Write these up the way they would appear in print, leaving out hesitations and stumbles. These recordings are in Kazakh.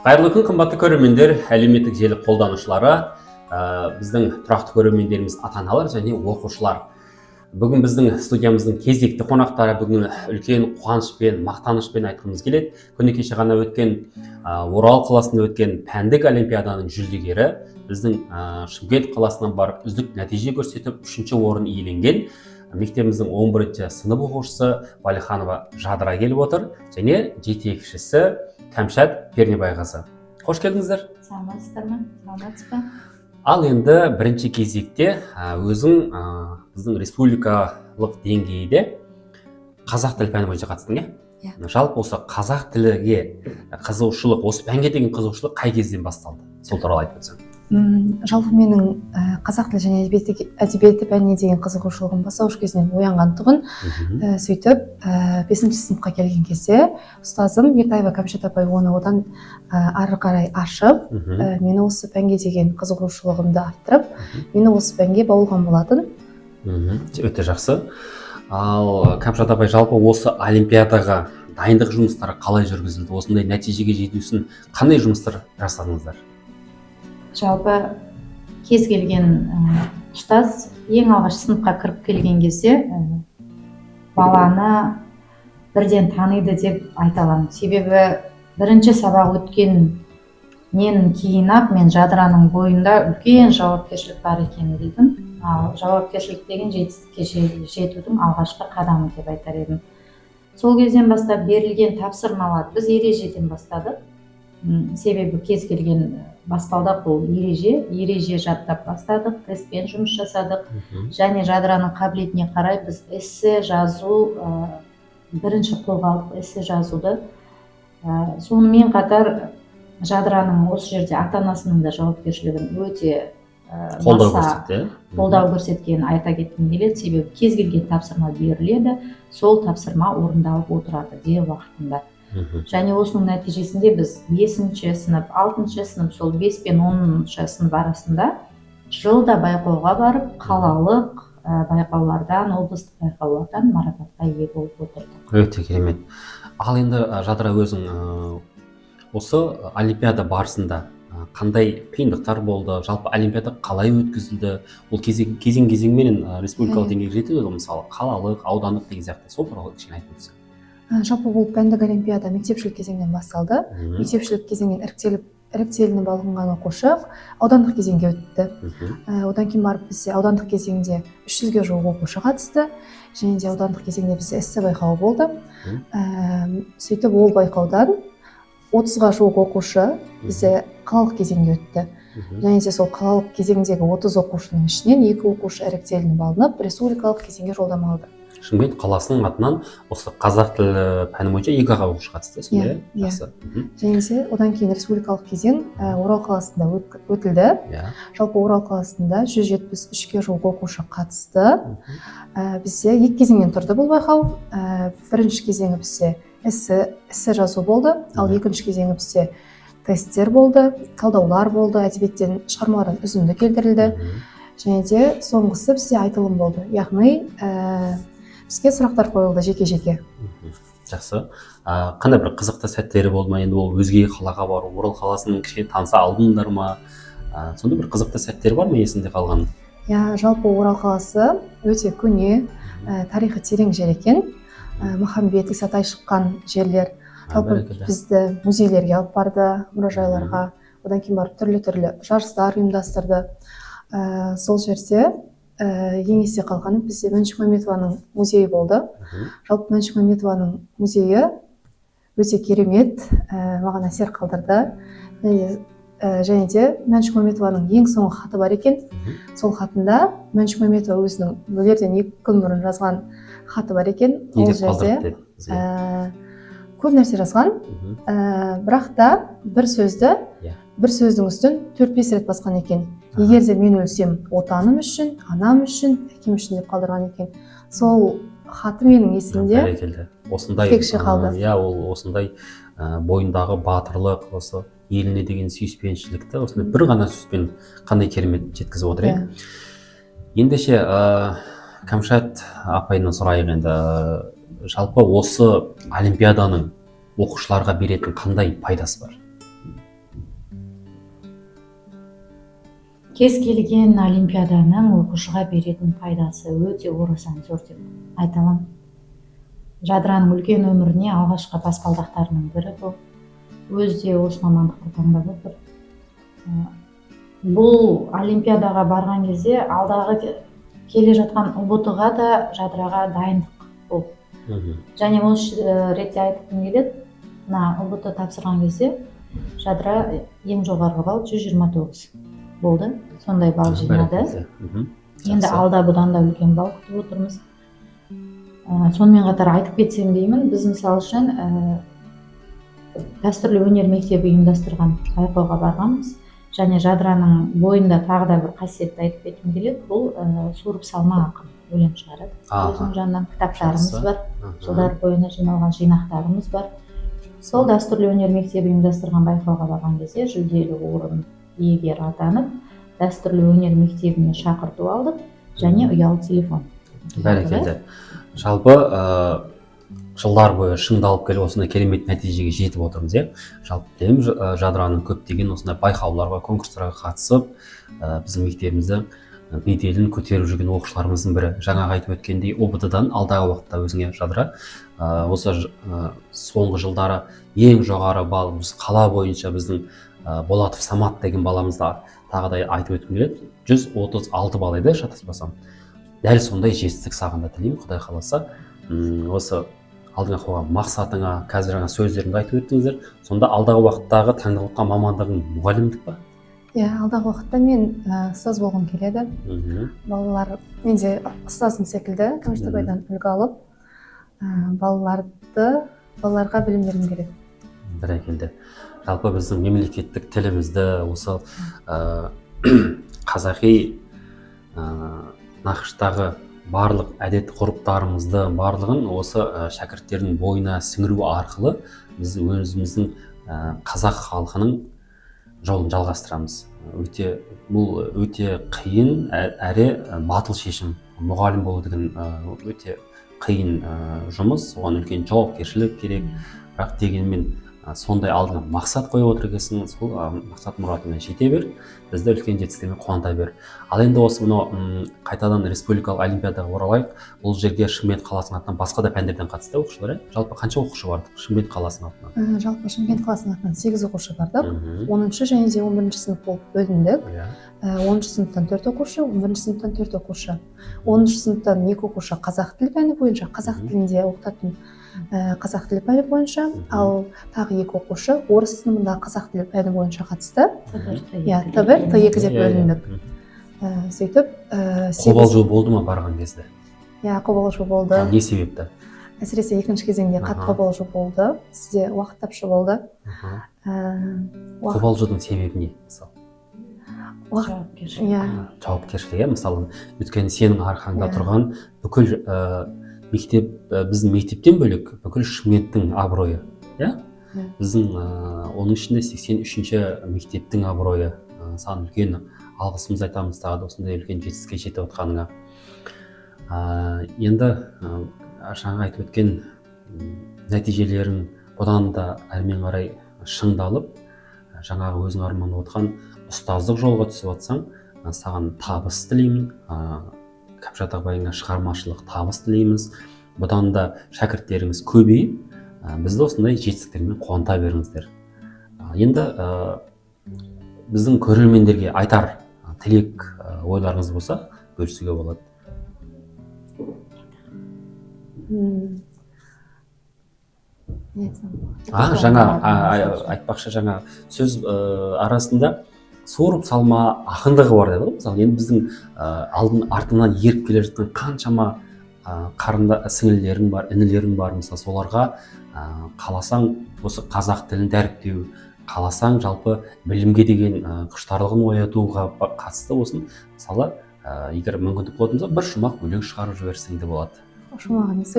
Қайырлы күн, қымбатты көрермендер, әлеуметтік желі қолданушылары, біздің тұрақты көрермендеріміз ата-аналар және оқушылар. Бүгін біздің студиямыздың кезекті қонақтары бүгін үлкен қуанышпен, мақтанышпен айтқымыз келеді. Күні кеше ғана өткен Орал қаласында өткен пәндік олимпиаданың жүлдегері біздің Шымкент қаласынан барып үздік нәтиже көрсетіп, 3-ші орын иеленген мектебіміздің 11-ші сынып оқушысы Валиханова Жадыра келіп отыр, және жетекшісі Кәмшат Пернебайқызы. Қош келдіңіздер. Саламатсыздар ма? Саламатсыз ба? Ал енді бірінші кезекте өзің біздің республикалық деңгейде қазақ тілі пәні бойынша қатыстың, Иә. Жалпы осы қазақ тіліге қызығушылық, осы пәнге деген қызығушылық қай кезден басталды? Сол туралы айтып өтсең. Жалпы менің қазақ тілі және әдебиеті пәніне деген қызығушылығым бастауыш кезінен оянған тұғын. Сөйтіп 5-ші сыныпқа келген кезде ұстазым Ертаева Кәмшат апай оны одан ары қарай ашып, мені осы пәнге деген қызығушылығымды арттырып, мені осы пәнге баулған болатын. Өте жақсы. Ал Кәмшат апай, жалпы осы олимпиадаға дайындық жұмыстары қалай жүргізілді? Осындай нәтижеге жету үшін қандай жұмыстар жасадыңыздар? Жалпы кез келген ұстаз ең алғаш сыныпқа кіріп келген кезде баланы бірден таниды деп айта аламын. Себебі бірінші сабақ өткеннен кейін-ақ мен Жадыраның бойында үлкен жауапкершілік бар екенін білдім. Ал жауапкершілік деген жетістікке жетудің алғашқы қадамы деп айтар едім. Сол кезден бастап берілген тапсырмалар біз ережеден бастадық. Себебі кез келген баспалдақ бұл ереже жаттап бастадық, тестпен жұмыс жасадық. Және Жадыраның қабілетіне қарай біз эссе жазу бірінші қолға алдық, эссе жазуды. Сонымен қатар Жадыраның осы жерде ата-анасының да жауапкершілігін өте қолдау көрсеткенін айта кеткім келеді. Себебі кез келген тапсырма беріледі, сол тапсырма орындалып отырады дер уақытында. Және осының нәтижесінде біз 5-ші сынып, 6-ші сынып, сол 5 пен 10-ші сынып арасында жылда байқауға барып, қалалық байқаулардан, облыстық байқаулардан марапатқа ие болып отырдық. Өте керемет. Ал енді Жадыра, өзің осы олимпиада барысында қандай қиындықтар болды? Жалпы олимпиада қалай өткізілді? Ол кезең-кезеңмен республикалық деңгейге жетеді ғой, мысалы қалалық, аудандық деген сияқты. Сол туралы кішкене айтып өтсең. Жалпы бұл пәндік олимпиада мектепшілік кезеңнен басталды. Мектепшілік кезеңнен іріктелініп алынған оқушы аудандық кезеңге өтті. Одан кейін барып бізде аудандық кезеңде 300-ге жуық оқушы қатысты. Және де аудандық кезеңде бізде эссе байқауы болды. Сөйтіп ол байқаудан 30-ға жуық оқушы бізде қалалық кезеңге өтті. Және де сол қалалық кезеңдегі 30 оқушының ішінен 2 оқушы іріктелініп алынып, республикалық кезеңге жолдама алды. Шымкент қаласының атынан осы қазақ тілі пәні бойынша 2 оқушы қатысты, сондай? Жақсы. Және де одан кейін республикалық кезең Орал қаласында өтілді. Жалпы Орал қаласында 173-ге жуық оқушы қатысты. Бізде 2 кезеңнен тұрды бұл байқау. Бірінші кезеңі бізде эссе жазу болды, ал екінші кезеңі бізде тесттер болды, талдаулар болды, әдебиеттен шығармалардан үзінді келтірілді. Және де соңғысы бізде айтылым болды. Яғни бізге сұрақтар қойылды жеке-жеке. Жақсы. Қандай бір қызықты сәттері болды ма? Енді ол өзге қалаға бару, Орал қаласының кішкене таныса алдыңдар ма? Сондай бір қызықты сәттер бар ма есіңде қалған? Жалпы Орал қаласы өте көне, тарихы терең жер екен. Махамбет, Исатай шыққан жерлер. Жалпы бізді музейлерге алып барды, мұражайларға. Одан кейін барып түрлі-түрлі жарыстар ұйымдастырды. Сол жерде ең есте қалғаны бізде Мәншүк Мәметованың музейі болды. Жалпы Мәншүк Мәметованың музейі өте керемет, маған әсер қалдырды. Және де Мәншүк Мәметованың ең соңғы хаты бар екен. Сол хатында Мәншүк Мәметова өзінің өлерден 2 күн бұрын жазған хаты бар екен. Ол жерде көп нәрсе жазған, бірақ та бір сөздің үстін 4-5 рет басқан екен. Егер де мен өлсем, отаным үшін, анам үшін, әкем үшін деп қалдырған екен. Сол хаты менің есімде текше қалды. Ол осындай бойындағы батырлық, осы еліне деген сүйіспеншілікті осындай бір ғана сөзбен қандай керемет жеткізіп отыр. Ендеше Кәмшат апайынан сұрайық енді, жалпы осы олимпиаданың оқушыларға беретін қандай пайдасы бар? кез келген олимпиаданың оқушыға беретін пайдасы өте орасан зор деп айта аламын. Жадыраның үлкен өміріне алғашқы баспалдақтарының бірі бұл. Өзі де осы мамандықты таңдап отыр. Бұл олимпиадаға барған кезде алдағы келе жатқан ұбт-ға да жадыраға дайындық бұл. Және осы ретте айтқым келеді, мына ұбт тапсырған кезде жадыра ең жоғарғы балл 129 болды. Сондай балл жинады. Енді алда бұдан да үлкен балл күтіп отырмыз. Сонымен қатар айтып кетсем деймін, біз мысалы үшін дәстүрлі өнер мектебі ұйымдастырған байқауға барғанбыз. Және жадыраның бойында тағы да бір қасиетті айтып кеткім келеді. Бұл суырып салма ақын өлең шығарады. Өзінің жанынан кітаптарымыз бар, жылдар бойына жиналған жинақтарымыз бар. Сол дәстүрлі өнер мектебі ұйымдастырған байқауға барған кезде жүлделі орын иегері атанып, дәстүрлі өнер мектебіне шақырту алдық және ұялы телефон. Бәрекелді. Жалпы жылдар бойы шыңдалып келіп осындай керемет нәтижеге жетіп отырмыз, иә. Жалпы білемін, жадыраның көптеген осындай байқауларға, конкурстарға қатысып, біздің мектебімізді беделін көтеріп жүрген оқушыларымыздың бірі. Жаңағы айтып өткендей, ОБТ-дан алдағы уақытта өзіңе жадыра осы соңғы жылдары ең жоғары балл қала бойынша біздің Болатов Самат деген баламызды тағы да айтып өткім келеді. 136 балл еді, шатаспасам. Дәл сондай жетістік саған да тілеймін, Құдай қаласа. Осы алдыңа қойған мақсатыңа, қазір жаңа сөздеріңді айтып өттіңіздер. Сонда алдағы уақыттағы таңдап отқан мамандығың мұғалімдік па? Иә, алдағы уақытта мен ұстаз болғым келеді. Балалар, мен де ұстазым секілді Камыштыбайдан үлгі алып, балаларға білім бергім келеді. Бәрекелді. Жалпы біздің мемлекеттік тілімізді, осы қазақи нақыштағы барлық әдет ғұрыптарымызды барлығын осы шәкірттердің бойына сіңіру арқылы біз өзіміздің қазақ халқының жолын жалғастырамыз. Бұл өте қиын әрі батыл шешім. Мұғалім болу деген өте қиын жұмыс, оған үлкен жауапкершілік керек. Бірақ дегенмен сондай алдыңа мақсат қойып отыр екенсің, сол мақсат мұратыңа жете бер, бізді үлкен жетістіктермен қуанта бер. Ал енді осы мынау қайтадан республикалық олимпиадаға оралайық. Бұл жерге Шымкент қаласының атынан басқа да пәндерден қатысты оқушылар, жалпы қанша оқушы барды Шымкент қаласының атынан? Жалпы Шымкент қаласының атынан 8 оқушы бардық. 10-шы және де 11-ші сынып болып бөліндік. 10-шы сыныптан 4 оқушы, 11-ші сыныптан 4 оқушы. 10-шы сыныптан 2 оқушы қазақ тілі пәні бойынша, қазақ тілінде оқытатын қазақ тілі пәні бойынша, ал тағы 2 оқушы орыс сыныбында қазақ тілі пәні бойынша қатысты. Иә, Т1, Т2 деп бөліндік. Сөйтіп, қобалжу болды ма барған кезде? Иә, қобалжу болды. Не себепті? Әсіресе екінші кезеңде қатты қобалжу болды. Сізде уақыт тапшы болды. Қобалжудың себебі не? Жауапкершілік, мысалы, өйткені сенің арқаңда тұрған бүкіл мектеп, біздің мектептен бөлек бүкіл Шымкенттің абыройы, иә? Біздің оның ішінде 83-ші мектептің абыройы. Саған үлкен алғысымыз айтамыз, тағы да осындай үлкен жетістікке жетіп отқаныңа. Енді жаңа айтып өткен нәтижелерің бұдан да әрмен қарай шыңдалып, жаңағы өзің арманып отқан ұстаздық жолға түсіп жатсаң, саған табыс тілеймін. Кәмшат ағайыңа шығармашылық табыс тілейміз. Бұдан да шәкірттеріңіз көбейіп, бізді осындай жетістіктермен қуанта беріңіздер. Енді біздің көрермендерге айтар тілек ойларыңыз болса, бөлісуге болады. Жаңа айтпақшы, жаңа сөз арасында суырып салма ақындығы бар деді ғой. Мысалы, енді біздің артынан еріп келе жатқан қаншама қарында сіңілілерің бар, інілерің бар. Мысалы, соларға қаласаң осы қазақ тілін дәріптеу, қаласаң жалпы білімге деген құштарлығын оятуға қатысты болсын. Мысалы, егер мүмкіндік болатын болса, бір шумақ өлең шығарып жіберсең де болады. Шумақ емес,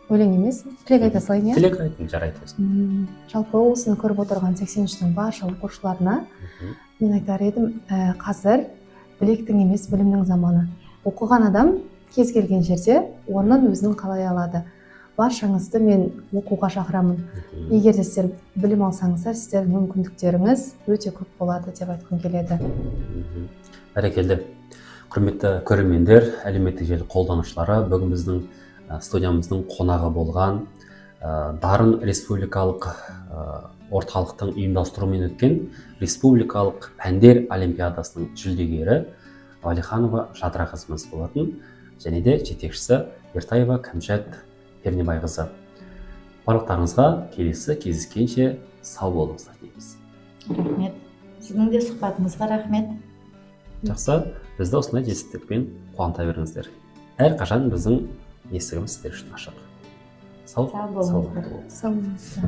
өлең емес, тілек айта салайын, иә? Тілек айтың, жарайды осыны. Жалпы осыны көріп отырған 83-тің барша оқушыларына мен айтар едім, қазір білектің емес, білімнің заманы. Оқыған адам кез келген жерде орнын өзінің қалай алады. Баршаңызды мен оқуға шақырамын. Егер де сіздер білім алсаңыздар, сіздердің мүмкіндіктеріңіз өте көп болады деп айтқым келеді. Бәрекелді. Құрметті көрермендер, әлеуметтік желі қолданушылары, бүгін біздің студиямыздың қонағы болған Дарын республикалық орталықтың ұйымдастыруымен өткен республикалық пәндер олимпиадасының жүлдегері Уәлиханова Жадыра қызымыз болатын, және де жетекшісі Ертаева Кәмшат Пернебайқызы. Барлықтарыңызға келесі кездескенше сау болыңыздар дейміз. Рахмет. Сіздің де сұхбатыңызға рахмет. Жақсы, бізді осындай жетістікпен қуанта беріңіздер. Әрқашан біздің есігіміз сіздер үшін ашық. Сау Сау болыңыздар. Сау болыңыздар.